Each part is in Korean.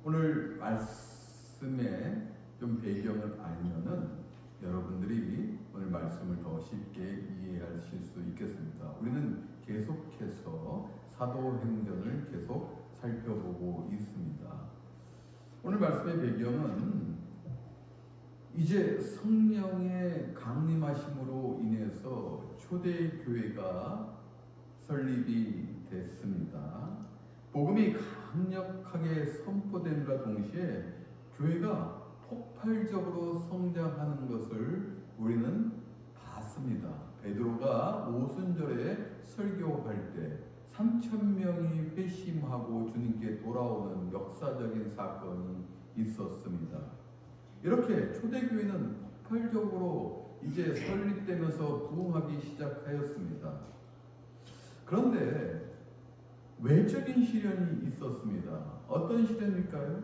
오늘 말씀의 좀 배경을 알면은 여러분들이 오늘 말씀을 더 쉽게 이해하실 수 있겠습니다. 우리는 계속해서 사도행전을 계속 살펴보고 있습니다. 오늘 말씀의 배경은 이제 성령의 강림하심으로 인해서 초대교회가 설립이 됐습니다. 복음이 강력하게 선포됨과 동시에 교회가 폭발적으로 성장하는 것을 우리는 봤습니다. 베드로가 오순절에 설교할 때 3,000명이 회심하고 주님께 돌아오는 역사적인 사건이 있었습니다. 이렇게 초대교회는 폭발적으로 이제 설립되면서 부흥하기 시작하였습니다. 그런데 외적인 시련이 있었습니다. 어떤 시련일까요?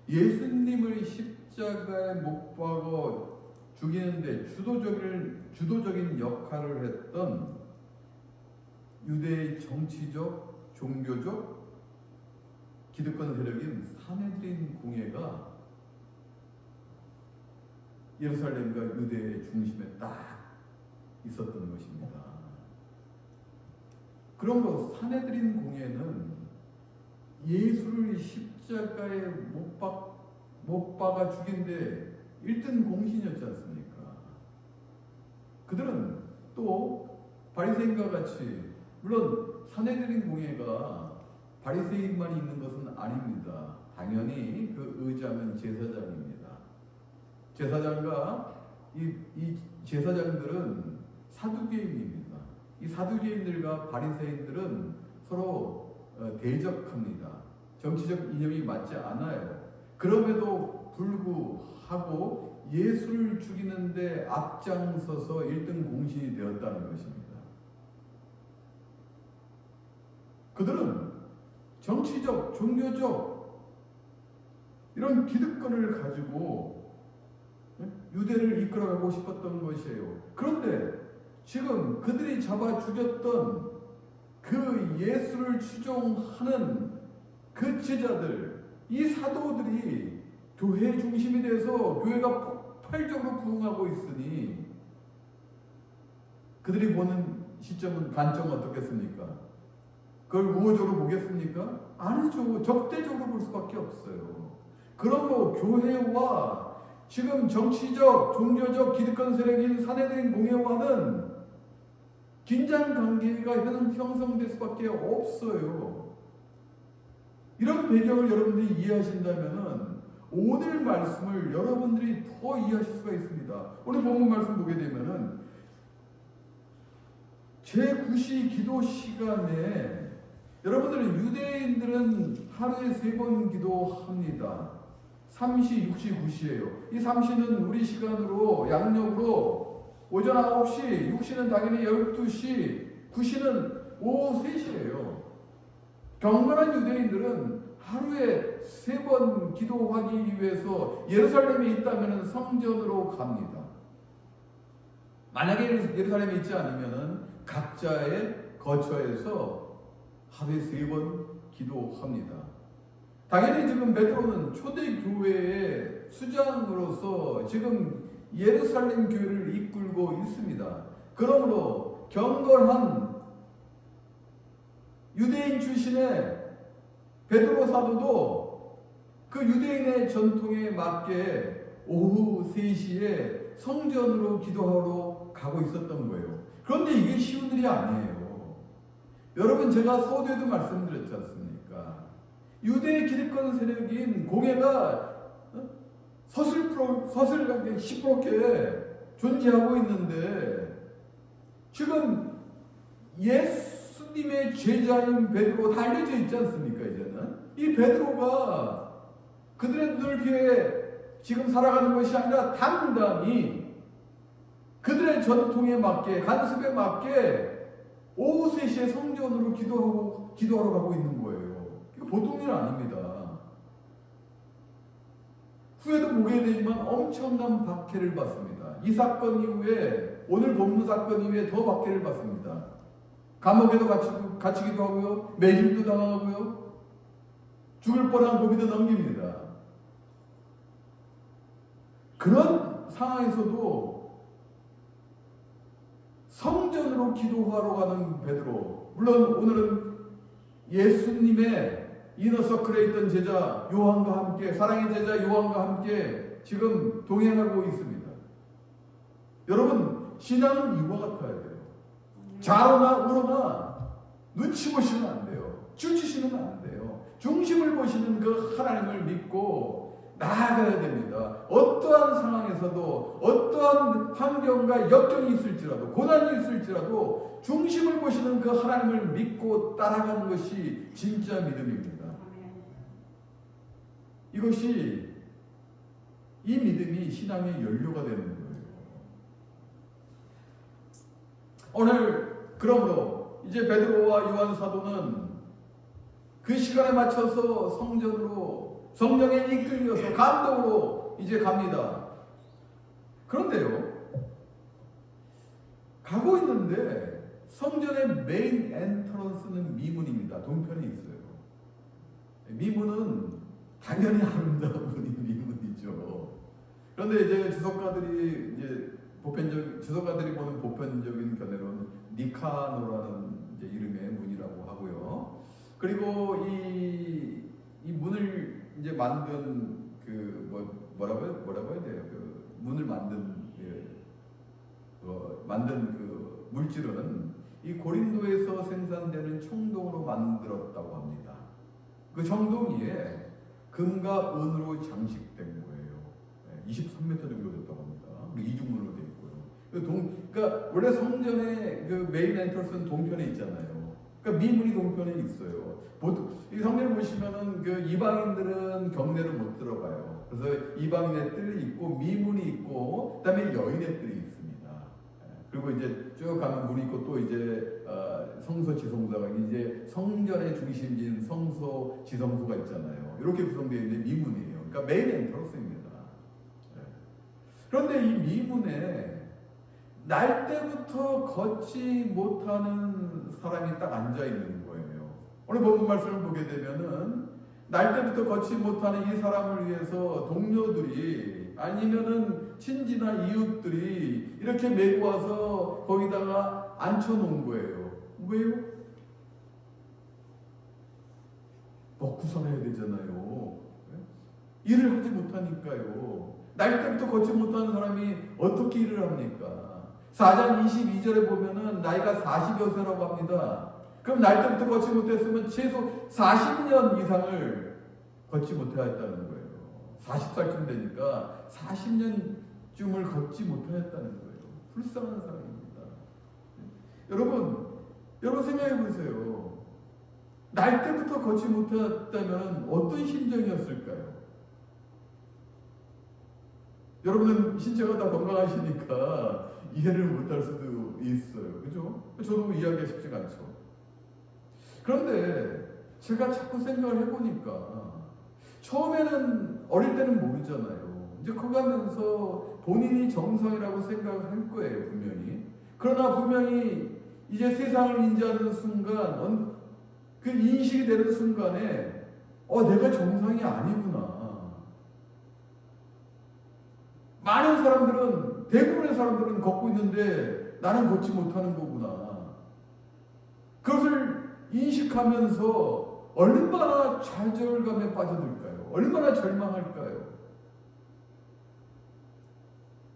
예수님을 십자가에 못 박아 죽이는데 주도적인 역할을 했던 유대의 정치적, 종교적 기득권 세력인 사내드린 공회가 예루살렘과 유대의 중심에 딱 있었던 것입니다. 그러므로 사내드린 공회는 예수를 십자가에 못 박아 죽인데 1등 공신이었지 않습니까? 그들은 또 바리새인과 같이, 물론 사내드린 공회가 바리새인만이 있는 것은 아닙니다. 당연히 그 의장은 제사장입니다. 제사장과 이 제사장들은 사두개인입니다. 이 사두개인들과 바리새인들은 서로 대적합니다. 정치적 이념이 맞지 않아요. 그럼에도 불구하고 예수를 죽이는데 앞장서서 1등 공신이 되었다는 것입니다. 그들은 정치적, 종교적 이런 기득권을 가지고 유대를 이끌어가고 싶었던 것이에요. 그런데 지금 그들이 잡아 죽였던 그 예수를 추종하는 그 제자들, 이 사도들이 교회 중심이 돼서 교회가 폭발적으로 부흥하고 있으니 그들이 보는 시점은 관점은 어떻겠습니까? 그걸 우호적으로 보겠습니까? 아니죠. 적대적으로 볼 수밖에 없어요. 그러므로 교회와 지금 정치적, 종교적 기득권 세력인 사내들인 공회와는 긴장 관계가 형성될 수밖에 없어요. 이런 배경을 여러분들이 이해하신다면 오늘 말씀을 여러분들이 더 이해하실 수가 있습니다. 오늘 본문 말씀 보게 되면은 제9시 기도 시간에 여러분들은 유대인들은 하루에 3번 기도합니다. 3시, 6시, 9시예요. 이 3시는 우리 시간으로 양력으로 오전 9시, 6시는 당연히 12시, 9시는 오후 3시예요. 경건한 유대인들은 하루에 3번 기도하기 위해서 예루살렘에 있다면 성전으로 갑니다. 만약에 예루살렘에 있지 않으면 각자의 거처에서 하루에 3번 기도합니다. 당연히 지금 베드로는 초대교회의 수장으로서 지금 예루살렘 교회를 이끌고 있습니다. 그러므로 경건한 유대인 출신의 베드로 사도도 그 유대인의 전통에 맞게 오후 3시에 성전으로 기도하러 가고 있었던 거예요. 그런데 이게 쉬운 일이 아니에요. 여러분, 제가 서두에도 말씀드렸지 않습니까? 유대의 기득권 세력인 공회가 서슬하게 시퍼렇게 존재하고 있는데 지금 예수님의 제자인 베드로 다 알려져 있지 않습니까? 이제는 이 베드로가 그들의 눈을 피해 지금 살아가는 것이 아니라 당당히 그들의 전통에 맞게, 관습에 맞게 오후 3시에 성전으로 기도하러 가고 있는 거예요. 이거 보통 일 아닙니다. 후에도 보게 되지만 엄청난 박해를 받습니다. 이 사건 이후에, 오늘 본문 사건 이후에 더 박해를 받습니다. 감옥에도 갇히기도 하고요, 매질도 당하고요, 죽을 뻔한 고비도 넘깁니다. 그런 상황에서도 성전으로 기도하러 가는 베드로, 물론 오늘은 예수님의 이너서클에 있던 제자 요한과 함께, 사랑의 제자 요한과 함께 지금 동행하고 있습니다. 여러분, 신앙은 이와 같아야 돼요. 좌로나 우로나 눈치 보시면 안 돼요. 치우치시면 안 돼요. 중심을 보시는 그 하나님을 믿고 나아가야 됩니다. 어떠한 상황에서도, 어떠한 환경과 역경이 있을지라도, 고난이 있을지라도 중심을 보시는 그 하나님을 믿고 따라가는 것이 진짜 믿음입니다. 이것이, 이 믿음이 신앙의 연료가 되는 거예요. 오늘 그러므로 이제 베드로와 요한 사도는 그 시간에 맞춰서 성전으로, 성령에 이끌려서 감동으로 이제 갑니다. 그런데요, 가고 있는데 성전의 메인 엔트런스는 미문입니다. 동편이 있어요. 미문은 당연히 아름다운 분이 미문이죠. 그런데 이제 주석가들이 주석가들이 보는 보편적인 견해로는 니카노라는 이제 이름의 문이라고 하고요. 그리고 이 문을 이제 만든 뭐라고 해야 돼요? 그 문을 만든 그 물질은 이 고린도에서 생산되는 청동으로 만들었다고 합니다. 그 청동 위에 금과 은으로 장식된 거예요. 23m 정도 됐다고 합니다. 이중문으로 되어 있고요. 그러니까 원래 성전의 그 메인 엔트런스는 동편에 있잖아요. 그러니까 미문이 동편에 있어요. 보통 이 성전을 보시면은 그 이방인들은 경내를 못 들어가요. 그래서 이방인의 뜰이 있고 미문이 있고 그다음에 여인의 뜰이 있습니다. 그리고 이제 쭉 가면 문이 있고 또 이제 성소 지성소가 이제 성전의 중심지인 성소 지성소가 있잖아요. 이렇게 구성되어 있는 미문이에요. 그러니까 메인 엔트런스입니다. 그런데 이 미문에 날 때부터 걷지 못하는 사람이 딱 앉아 있는 거예요. 오늘 본문 말씀을 보게 되면은 날 때부터 걷지 못하는 이 사람을 위해서 동료들이 아니면은 친지나 이웃들이 이렇게 메고 와서 거기다가 앉혀놓은 거예요. 왜요? 먹고 살아야 되잖아요. 일을 하지 못하니까요. 날 때부터 걷지 못하는 사람이 어떻게 일을 합니까? 4장 22절에 보면은 나이가 40여 세라고 합니다. 그럼 날 때부터 걷지 못했으면 최소 40년 이상을 걷지 못하였다는 거예요. 40살쯤 되니까 40년쯤을 걷지 못하였다는 거예요. 불쌍한 사람입니다. 여러분 생각해 보세요. 날 때부터 걷지 못했다면 어떤 심정이었을까요? 여러분은 신체가 다 건강하시니까 이해를 못할 수도 있어요. 그죠? 저도 이해하기가 쉽지가 않죠. 그런데 제가 자꾸 생각을 해보니까 처음에는 어릴 때는 모르잖아요. 이제 커가면서 본인이 정상이라고 생각할 거예요. 분명히. 그러나 분명히 이제 세상을 인지하는 순간 그 인식이 되는 순간에 내가 정상이 아니구나. 많은 사람들은, 대부분의 사람들은 걷고 있는데 나는 걷지 못하는 거구나. 그것을 인식하면서 얼마나 좌절감에 빠져들까요? 얼마나 절망할까요?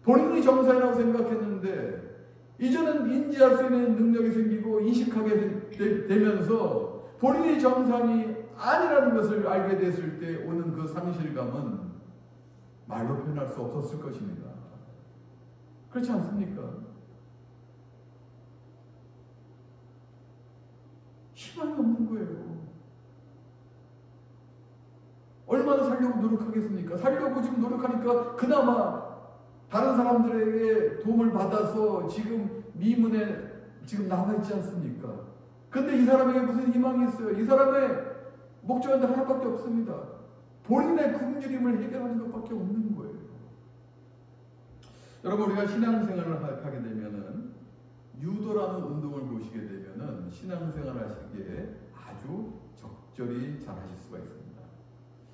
본인이 정상이라고 생각했는데 이제는 인지할 수 있는 능력이 생기고 인식하게 되면서 본인이 정상이 아니라는 것을 알게 됐을 때 오는 그 상실감은 말로 표현할 수 없었을 것입니다. 그렇지 않습니까? 희망이 없는 거예요. 얼마나 살려고 노력하겠습니까? 살려고 지금 노력하니까 그나마 다른 사람들에게 도움을 받아서 지금 미문에 지금 남아있지 않습니까? 근데 이 사람에게 무슨 희망이 있어요? 이 사람의 목적은 하나밖에 없습니다. 본인의 굶주림을 해결하는 것밖에 없는 거예요. 여러분, 우리가 신앙생활을 하게 되면은 유도라는 운동을 보시게 되면은 신앙생활 하시기에 아주 적절히 잘 하실 수가 있습니다.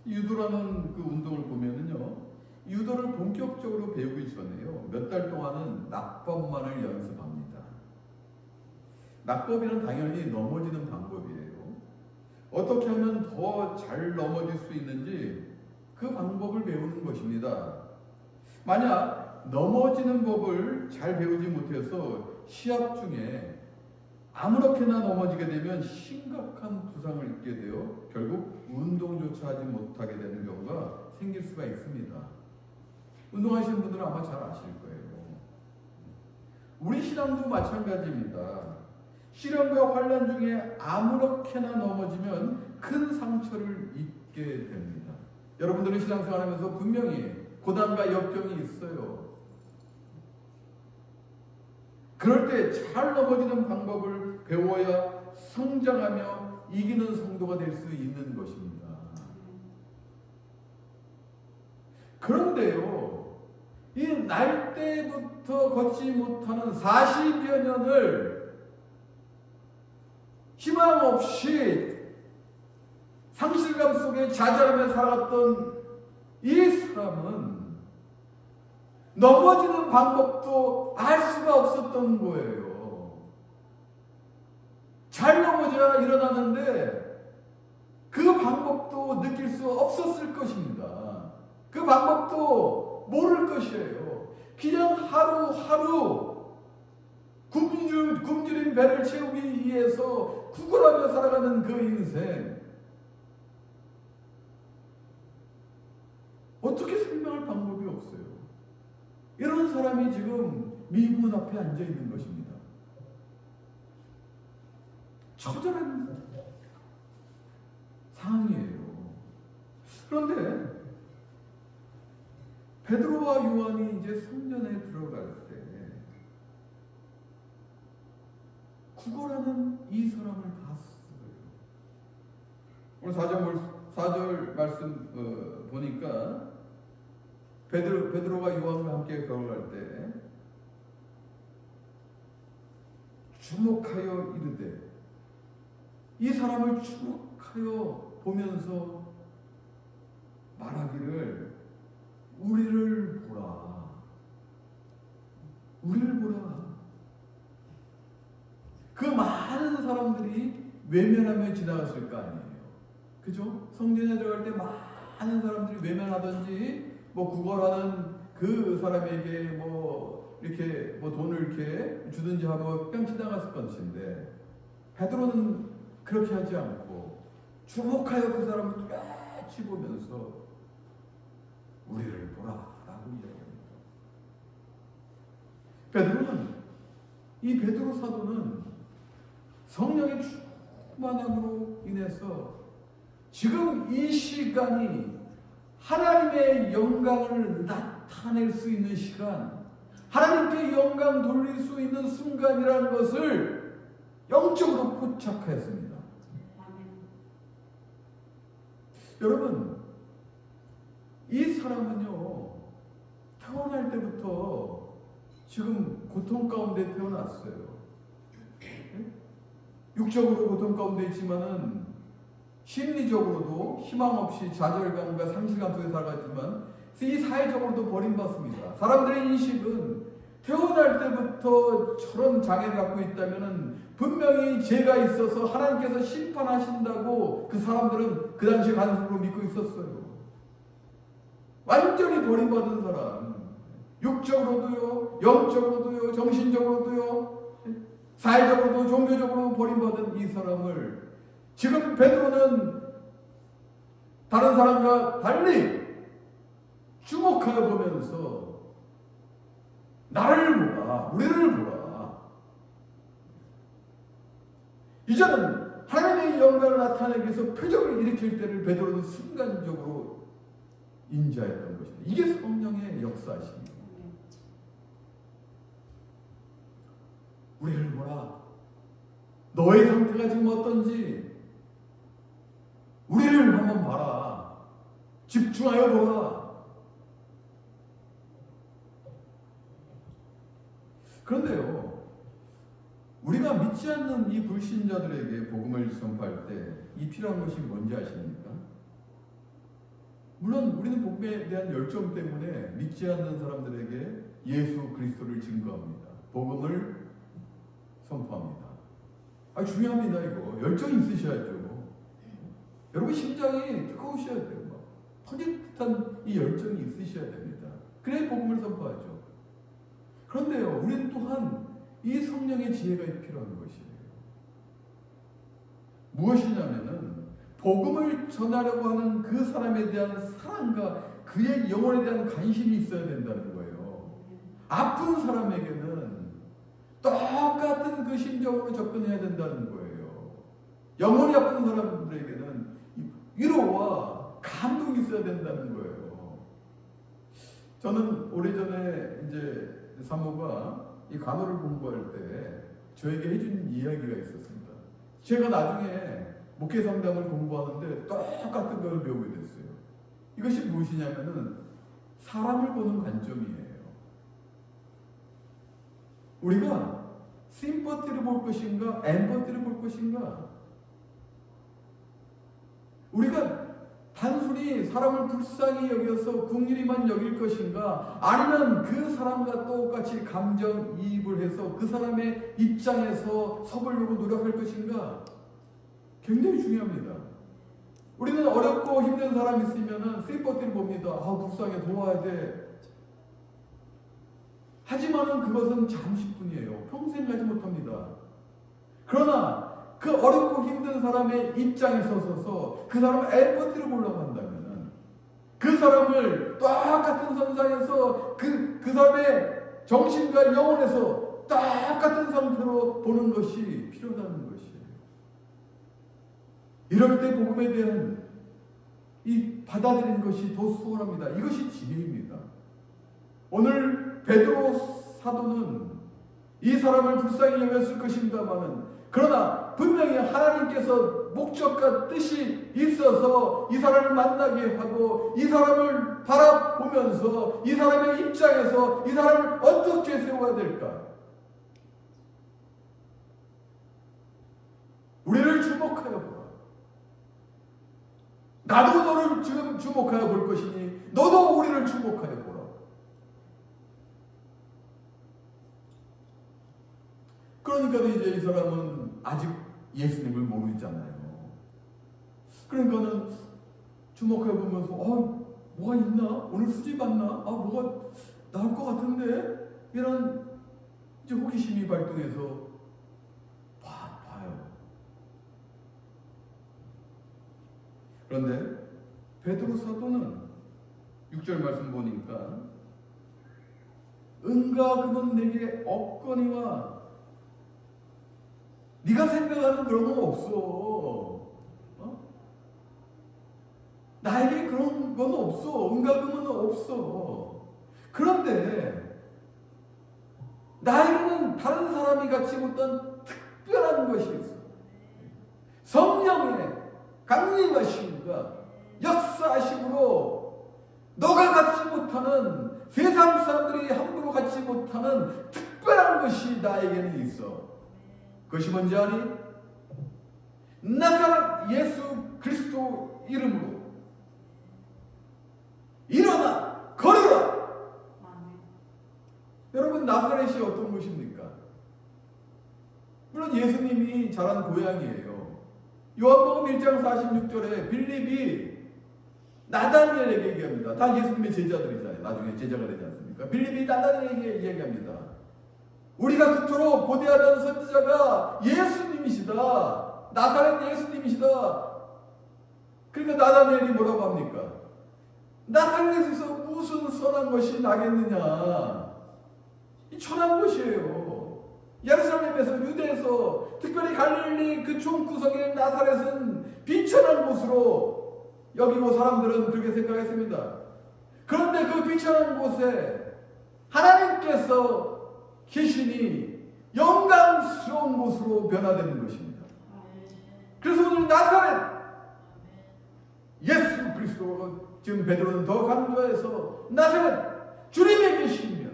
유도라는 그 운동을 보면은요, 유도를 본격적으로 배우기 전에요, 몇 달 동안은 낙법만을 연습합니다. 낙법이란 당연히 넘어지는 방법이에요. 어떻게 하면 더 잘 넘어질 수 있는지 그 방법을 배우는 것입니다. 만약 넘어지는 법을 잘 배우지 못해서 시합 중에 아무렇게나 넘어지게 되면 심각한 부상을 입게 되어 결국 운동조차 하지 못하게 되는 경우가 생길 수가 있습니다. 운동하시는 분들은 아마 잘 아실 거예요. 우리 신앙도 마찬가지입니다. 시련과 환난 중에 아무렇게나 넘어지면 큰 상처를 입게 됩니다. 여러분들은 신앙생활하면서 분명히 고난과 역경이 있어요. 그럴 때 잘 넘어지는 방법을 배워야 성장하며 이기는 성도가 될 수 있는 것입니다. 그런데요, 이 날 때부터 걷지 못하는 40여 년을 희망 없이 상실감 속에 좌절하며 살아갔던 이 사람은 넘어지는 방법도 알 수가 없었던 거예요. 잘 넘어져야 일어나는데 그 방법도 느낄 수 없었을 것입니다. 그 방법도 모를 것이에요. 그냥 하루하루 굶주린 배를 채우기 위해서 구걸하며 살아가는 그 인생, 어떻게 설명할 방법이 없어요. 이런 사람이 지금 미문 앞에 앉아 있는 것입니다. 처절한 상황이에요. 그런데 베드로와 요한이 이제 성전에 들어갈 때 구걸하는 이 사람을 봤어요. 오늘 4절 말씀 보니까 베드로가 요한과 함께 걸어갈 때 주목하여 이르되, 이 사람을 주목하여 보면서 말하기를 우리를 보라. 우리를 보라. 그 많은 사람들이 외면하며 지나갔을 거 아니에요. 그죠? 성전에 들어갈 때 많은 사람들이 외면하든지 구걸하는 그 사람에게 이렇게 돈을 이렇게 주든지 하고 그냥 지나갔을 것인데, 베드로는 그렇게 하지 않고 주목하여 그 사람을 뚜렷이 보면서 우리를 보라라고 이야기합니다. 이 베드로 사도는 성령의 충만함으로 인해서 지금 이 시간이 하나님의 영광을 나타낼 수 있는 시간, 하나님께 영광 돌릴 수 있는 순간이라는 것을 영적으로 포착하였습니다. 여러분, 이 사람은요, 태어날 때부터 지금 고통 가운데 태어났어요. 육적으로 고통 가운데 있지만은 심리적으로도 희망 없이 좌절감과 상실감 속에 살아갔지만 이 사회적으로도 버림받습니다. 사람들의 인식은 태어날 때부터 저런 장애를 갖고 있다면 분명히 죄가 있어서 하나님께서 심판하신다고 그 사람들은 그 당시에 간섭으로 믿고 있었어요. 완전히 버림받은 사람, 육적으로도요, 영적으로도요, 정신적으로도요, 사회적으로도 종교적으로 버림받은 이 사람을 지금 베드로는 다른 사람과 달리 주목하여 보면서 나를 보라, 우리를 보라. 이제는 하나님의 영광을 나타내기 위해서 표적을 일으킬 때를 베드로는 순간적으로 인지하였던 것입니다. 이게 성령의 역사이십니다. 우리를 보라. 너의 상태가 지금 어떤지 우리를 한번 봐라. 집중하여 보라. 그런데요, 우리가 믿지 않는 이 불신자들에게 복음을 전파할 때 이 필요한 것이 뭔지 아십니까? 물론 우리는 복음에 대한 열정 때문에 믿지 않는 사람들에게 예수 그리스도를 증거합니다. 복음을 선포합니다. 중요합니다. 이거 열정이 있으셔야죠. 여러분 심장이 뜨거우셔야 돼요. 막 터질 듯한 이 열정이 있으셔야 됩니다. 그래야 복음을 선포하죠. 그런데요, 우리는 또한 이 성령의 지혜가 필요한 것이에요. 무엇이냐면은 복음을 전하려고 하는 그 사람에 대한 사랑과 그의 영혼에 대한 관심이 있어야 된다는 거예요. 아픈 사람에게는 똑같은 그 심정으로 접근해야 된다는 거예요. 영혼이 아픈 사람들에게는 위로와 감동이 있어야 된다는 거예요. 저는 오래전에 이제 사모가 이 간호를 공부할 때 저에게 해준 이야기가 있었습니다. 제가 나중에 목회 상담을 공부하는데 똑같은 걸 배우게 됐어요. 이것이 무엇이냐면은 사람을 보는 관점이에요. 우리가 심퍼티를 볼 것인가, 엠퍼티를 볼 것인가? 우리가 단순히 사람을 불쌍히 여겨서 긍휼히만 여길 것인가, 아니면 그 사람과 똑같이 감정이입을 해서 그 사람의 입장에서 서보려고 노력할 것인가? 굉장히 중요합니다. 우리는 어렵고 힘든 사람이 있으면 심퍼티를 봅니다. 불쌍해, 도와야 돼. 하지만은 그것은 잠시뿐이에요. 평생 가지 못합니다. 그러나 그 어렵고 힘든 사람의 입장에 서서 그 사람의 엠퍼티를 보려고 한다면 그 사람을 똑같은 선상에서 그 사람의 정신과 영혼에서 똑같은 상태로 보는 것이 필요하다는 것이에요. 이럴 때 복음에 대한 이 받아들이는 것이 더 수월합니다. 이것이 지혜입니다. 오늘 베드로 사도는 이 사람을 불쌍히 여겼을 것입니다만은, 그러나 분명히 하나님께서 목적과 뜻이 있어서 이 사람을 만나게 하고 이 사람을 바라보면서 이 사람의 입장에서 이 사람을 어떻게 세워야 될까? 우리를 주목하여 보라. 나도 너를 지금 주목하여 볼 것이니 너도 우리를 주목하여 보라. 그러니까 이제 이 사람은 아직 예수님을 모르잖아요. 그러니까는 주목해 보면서 뭐가 있나? 오늘 수지 받나? 뭐가 나올 것 같은데? 이런 이제 호기심이 발동해서 봐요. 그런데 베드로 사도는 6절 말씀 보니까 은과 금은 내게 없거니와 네가 생각하는 그런 건 없어. 나에게 그런 건 없어. 은과 금은 없어. 그런데 나에게는 다른 사람이 갖지 못한 특별한 것이 있어. 성령의 강림하심과 역사하심으로 너가 갖지 못하는, 세상 사람들이 함부로 갖지 못하는 특별한 것이 나에게는 있어. 그것이 뭔지 아니? 나사렛 예수 그리스도 이름으로 일어나 걸어라. 여러분, 나사렛이 어떤 곳입니까? 물론 예수님이 자란 고향이에요. 요한복음 1장 46절에 빌립이 나다니엘에게 얘기합니다. 다 예수님의 제자들이잖아요. 나중에 제자가 되지 않습니까? 빌립이 나다니엘에게 얘기합니다. 우리가 그토록 고대하던 선지자가 예수님이시다. 나사렛 예수님이시다. 그러니까 나다니엘이 뭐라고 합니까? 나사렛에서 무슨 선한 것이 나겠느냐. 이 천한 것이에요. 예루살렘에서, 유대에서, 특별히 갈릴리 그 총구석의 나사렛은 비천한 곳으로 여기고 사람들은 그렇게 생각했습니다. 그런데 그 비천한 곳에 하나님께서 계시니 영광스러운 곳으로 변화되는 것입니다. 그래서 오늘 나사렛 예수 그리스도로 지금 베드로는 더 강조해서 나사렛 주님에 계시면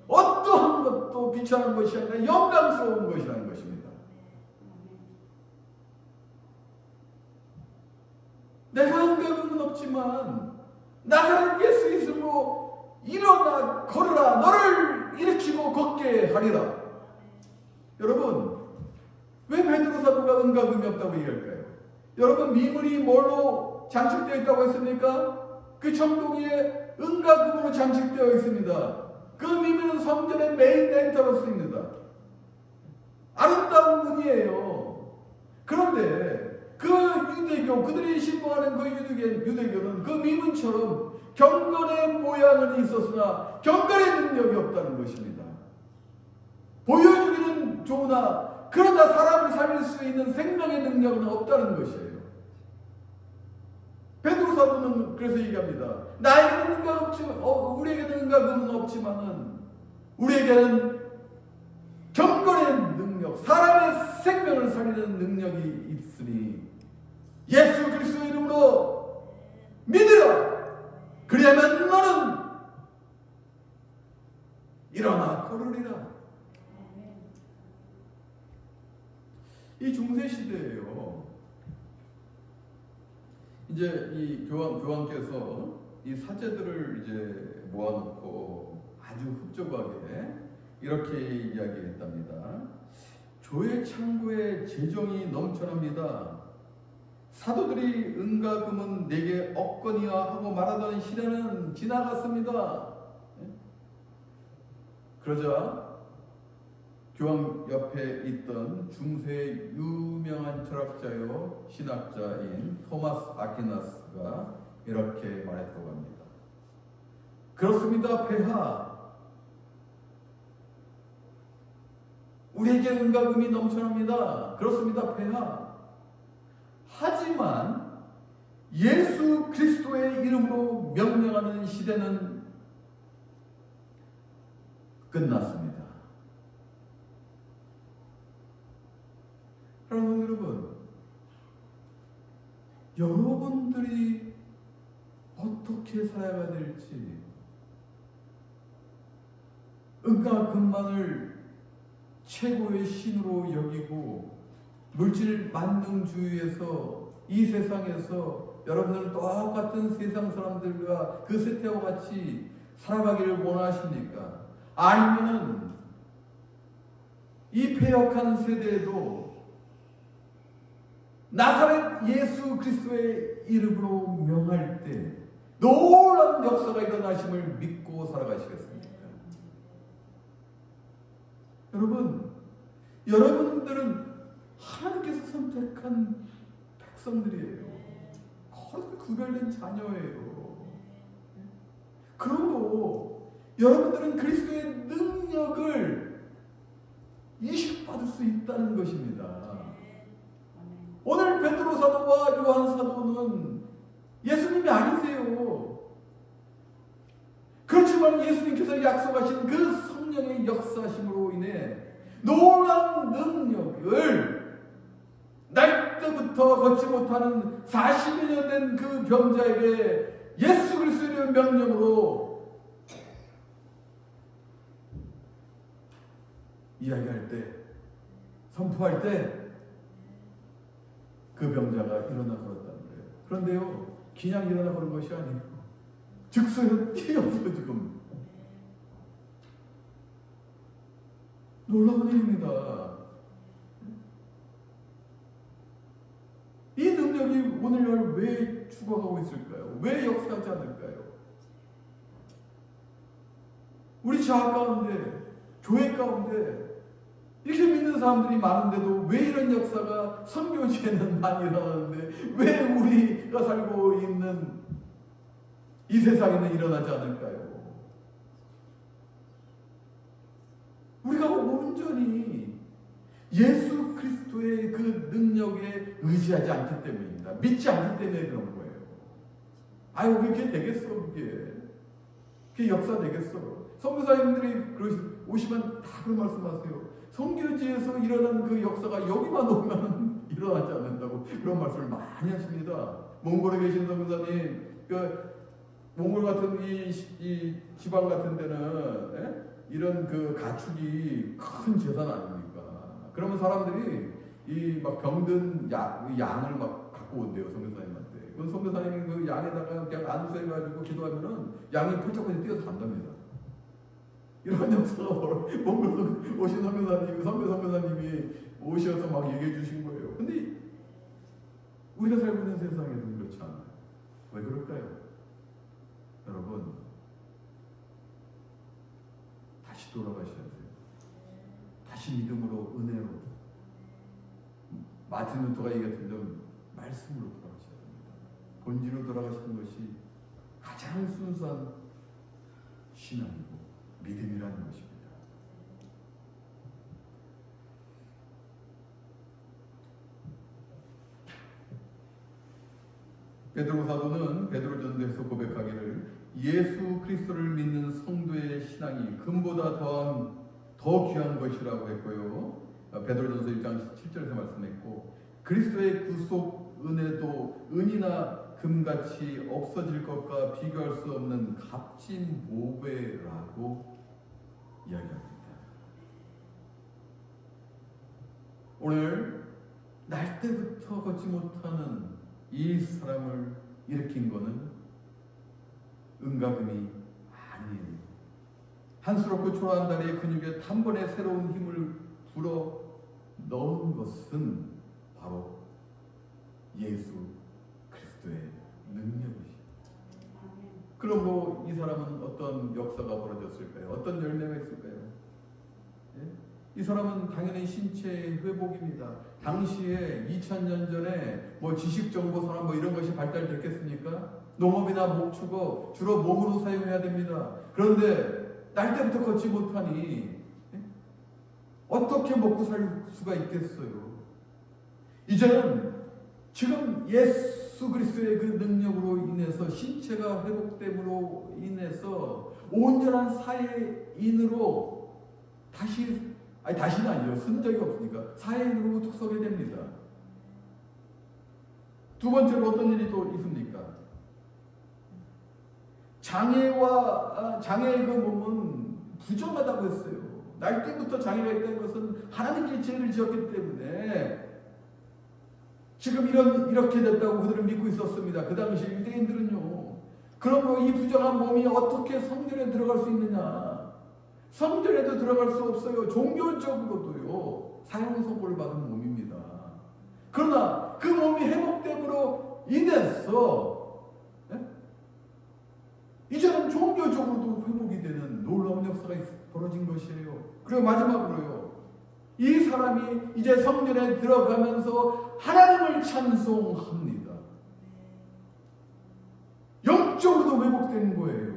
어떠한 것도 비천한 것이 아니라 영광스러운 것이라는 것입니다. 내가 한가금은 없지만 나사렛 예수 이름으로 일어나 걸으라, 너를 일으키고 걷게 하리라. 여러분, 왜 베드로 사도가 은과 금이 없다고 얘기할까요? 여러분, 미문이 뭘로 장식되어 있다고 했습니까? 그 청동이에 은과 금으로 장식되어 있습니다. 그 미문은 성전의 메인 렌터로 쓰입니다. 아름다운 문이에요. 그런데 그 유대교, 그들이 신봉하는 그 유대교는 그 미문처럼 경건의 모양은 있었으나 경건의 능력이 없다는 것입니다. 보여주기는 좋으나 그러나 사람을 살릴 수 있는 생명의 능력은 없다는 것이에요. 베드로 사도는 그래서 얘기합니다. 나에게는 은과 없지만, 우리에게는 은과 금은 없지만은 우리에게는 경건의 능력, 사람의 생명을 살리는 능력이 있으니 예수 그리스도의 이름으로 믿으라. 그리하면 너는 일어나 걸으리라. 이 중세 시대예요. 이제 이 교황께서 이 사제들을 이제 모아놓고 아주 흡족하게 이렇게 이야기했답니다. 교회 창고에 재정이 넘쳐납니다. 사도들이 은과 금은 내게 없거니와 하고 말하던 시대는 지나갔습니다. 그러자 교황 옆에 있던 중세의 유명한 철학자요 신학자인 토마스 아퀴나스가 이렇게 말했다고 합니다. 그렇습니다, 폐하. 우리에게 은과 금이 넘쳐납니다. 그렇습니다, 폐하. 하지만 예수 그리스도의 이름으로 명령하는 시대는 끝났습니다. 그럼 여러분, 여러분들이 어떻게 살아야 될지, 은과 금만을 최고의 신으로 여기고 물질 만능주의에서 이 세상에서 여러분들은 똑같은 세상 사람들과 그 세태와 같이 살아가기를 원하십니까? 아니면은 이 패역한 세대에도 나사렛 예수 그리스도의 이름으로 명할 때 놀라운 역사가 일어나심을 믿고 살아가시겠습니까? 여러분들은 하나님께서 선택한 백성들이에요. 거룩히 구별된 자녀예요. 그러고 여러분들은 그리스도의 능력을 이식받을 수 있다는 것입니다. 오늘 베드로 사도와 요한 사도는 예수님이 아니세요. 그렇지만 예수님께서 약속하신 그 성령의 역사심으로 인해 놀라운 능력을 날 때부터 걷지 못하는 40여 년 된 그 병자에게 예수 그리스도의 명령으로 이야기할 때, 선포할 때 그 병자가 일어나 걸었다는 거예요. 그런데요, 그냥 일어나 걸은 것이 아니고 즉석에 뛰어서 지금 놀라운 일입니다. 이 능력이 오늘날 왜 죽어가고 있을까요? 왜 역사하지 않을까요? 우리 자아 가운데, 교회 가운데 이렇게 믿는 사람들이 많은데도 왜 이런 역사가 선교지에는 많이 일어나는데 왜 우리가 살고 있는 이 세상에는 일어나지 않을까요? 우리가 온전히 예수 그리스도의 그 능력에 의지하지 않기 때문입니다. 믿지 않기 때문에 그런 거예요. 아유, 그게 되겠어, 그게 역사 되겠어. 선교사님들이 오시면 다 그런 말씀하세요. 선교지에서 일어난 그 역사가 여기만 오면 일어나지 않는다고 그런 말씀을 많이 하십니다. 몽골에 계신 선교사님, 몽골 같은 이 지방 같은 데는 이런 그 가축이 큰 재산 아닙니까? 그러면 사람들이 이 막 병든 양을 막 갖고 온대요, 선교사님한테. 그 선교사님이 그 양에다가 그냥 안수해가지고 기도하면은 양이 펄쩍펄쩍 뛰어서 간답니다. 이런 역사가 몽골로 오신 선교사님이 오셔서 막 얘기해 주신 거예요. 근데 우리가 살고 있는 세상에는 그렇지 않아요. 왜 그럴까요? 여러분, 다시 돌아가셔야 돼요. 다시 믿음으로, 은혜로. 마틴 루터가 얘기했던 대로 말씀으로 돌아가셔야 됩니다. 본질로 돌아가시는 것이 가장 순수한 신앙이고 믿음이라는 것입니다. 베드로 사도는 베드로전서에서 고백하기를 예수 그리스도를 믿는 성도의 신앙이 금보다 더 귀한 것이라고 했고요. 베드로전서 1장 7절에서 말씀했고, 그리스도의 구속 은혜도 은이나 금같이 없어질 것과 비교할 수 없는 값진 보배라고 이야기합니다. 오늘 날 때부터 걷지 못하는 이 사람을 일으킨 것은 은과 금이 아니에요. 한스럽고 초라한 다리의 근육에 단번에 새로운 힘을 불어 넣은 것은 바로 예수 그리스도의 능력이죠. 그럼 이 사람은 어떤 역사가 벌어졌을까요? 어떤 열매가 있을까요? 예? 이 사람은 당연히 신체의 회복입니다. 당시에 2000년 전에 지식정보산업 이런 것이 발달됐겠습니까? 농업이나 목축업 주로 몸으로 사용해야 됩니다. 그런데 날 때부터 걷지 못하니 어떻게 먹고 살 수가 있겠어요? 이제는 지금 예수 그리스도의 그 능력으로 인해서 신체가 회복됨으로 인해서 온전한 사회인으로 다시는 아니에요. 쓴 적이 없으니까 사회인으로 특서게 됩니다. 두 번째로 어떤 일이 또 있습니까? 장애의 그 몸은 부정하다고 했어요. 날 때부터 장애가 있다는 것은 하나님께 죄를 지었기 때문에 지금 이렇게 됐다고 그들은 믿고 있었습니다. 그 당시 유대인들은요. 그럼 이 부정한 몸이 어떻게 성전에 들어갈 수 있느냐? 성전에도 들어갈 수 없어요. 종교적으로도요. 사형 선고를 받은 몸입니다. 그러나 그 몸이 회복됨으로 인해서 이제는 종교적으로도 회복이 되는 놀라운 역사가 벌어진 것이에요. 그리고 마지막으로요. 이 사람이 이제 성전에 들어가면서 하나님을 찬송합니다. 영적으로도 회복된 거예요.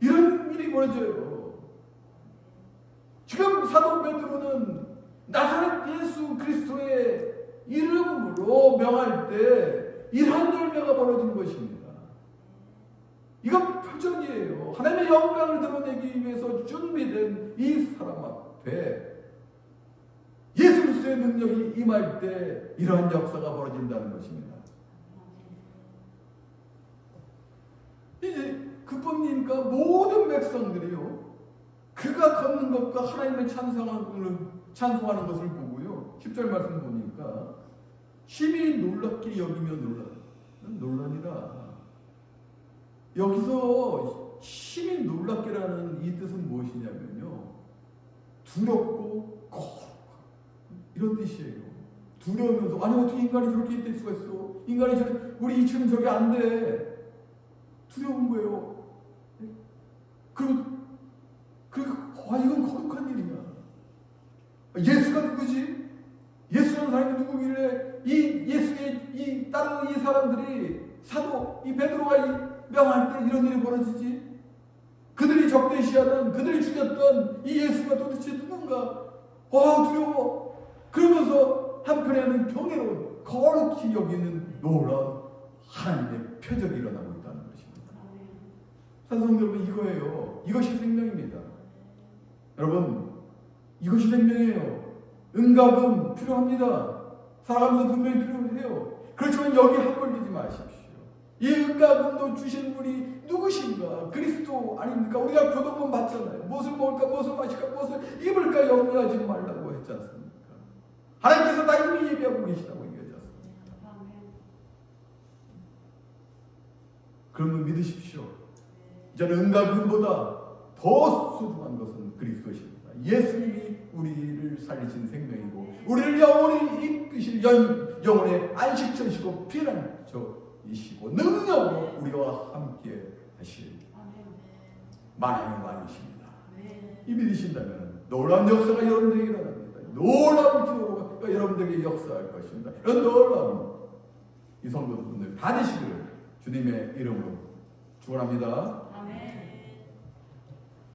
이런 일이 벌어져요. 지금 사도 베드로는 나사렛 예수 그리스도의 이름으로 명할 때 이러한 열매가 벌어진 것입니다. 이건 표적이에요. 하나님의 영광을 드러내기 위해서 준비된 이 사람 앞에 예수 그리스도의 능력이 임할 때 이러한 역사가 벌어진다는 것입니다. 이제 그뿐이니까 모든 백성들이요. 그가 걷는 것과 하나님의 찬송하는 것을 보고요. 10절 말씀 보니까 심히 놀랍게 여기며 논란이라. 여기서 심히 놀랍게라는 이 뜻은 무엇이냐면요. 두렵고 거룩하고 이런 뜻이에요. 두려우면서 아니 어떻게 인간이 저렇게 될 수가 있어? 인간이 우리 이치는 저게 안 돼. 두려운 거예요. 그리고 이건 거룩한 일이냐? 예수가 누구지? 예수라는 사람이 누구길래 이 예수의 다른 이 사람들이 사도 이 베드로가 명할 때 이런 일이 벌어지지? 그들이 적대시하던 그들이 죽였던 이 예수가 도대체 누군가? 두려워. 그러면서 한편에는 경외로운 거룩히 여기는 놀라운 하나님의 표적이 일어나고 있다는 것입니다. 산성도 여러분, 이거예요. 이것이 생명입니다. 여러분, 이것이 생명이에요. 은과 금 필요합니다. 살아가면서 분명히 필요해요. 그렇지만 여기 함몰되지 마십시오. 이 은과 금도 주신 분이 누구신가? 그리스도 아닙니까? 우리가 교동문 받잖아요. 무엇을 먹을까, 무엇을 마실까, 무엇을 입을까 염려하지 말라고 했지 않습니까? 하나님께서 다 이미 예비하고 계시다고 얘기하지 않습니까? 그러면 믿으십시오. 이제는 은과 금보다 더 소중한 것은 그리스도십니다. 예수님이 우리를 살리신 생명이고 우리를 영원히 이끄실 영혼의 안식처이시고 피난처이시고 능력으로 우리와 함께 하실 만왕의 왕이십니다. 이 믿으신다면 놀라운 역사가 여러분들에게 일어납니다. 놀라운 기도가 여러분들에게 역사할 것입니다. 이런 놀라운 이 성도분들 다 되시기를 주님의 이름으로 축원합니다. 아멘.